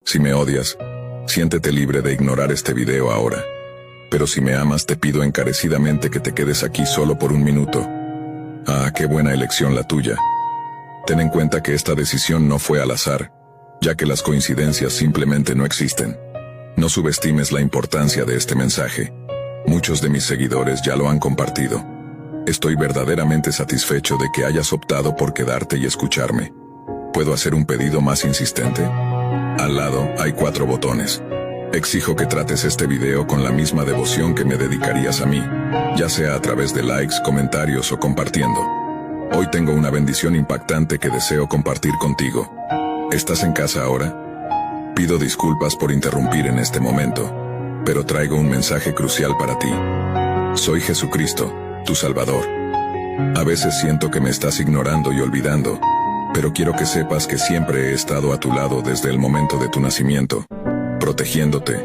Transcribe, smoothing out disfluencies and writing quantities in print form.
Si me odias, siéntete libre de ignorar este video ahora. Pero si me amas, te pido encarecidamente que te quedes aquí solo por un minuto. Ah, qué buena elección la tuya. Ten en cuenta que esta decisión no fue al azar, ya que las coincidencias simplemente no existen. No subestimes la importancia de este mensaje. Muchos de mis seguidores ya lo han compartido. Estoy verdaderamente satisfecho de que hayas optado por quedarte y escucharme. ¿Puedo hacer un pedido más insistente? Al lado hay 4 botones. Exijo que trates este video con la misma devoción que me dedicarías a mí, ya sea a través de likes, comentarios o compartiendo. Hoy tengo una bendición impactante que deseo compartir contigo. ¿Estás en casa ahora? Pido disculpas por interrumpir en este momento, pero traigo un mensaje crucial para ti. Soy Jesucristo, tu Salvador. A veces siento que me estás ignorando y olvidando, pero quiero que sepas que siempre he estado a tu lado desde el momento de tu nacimiento, protegiéndote.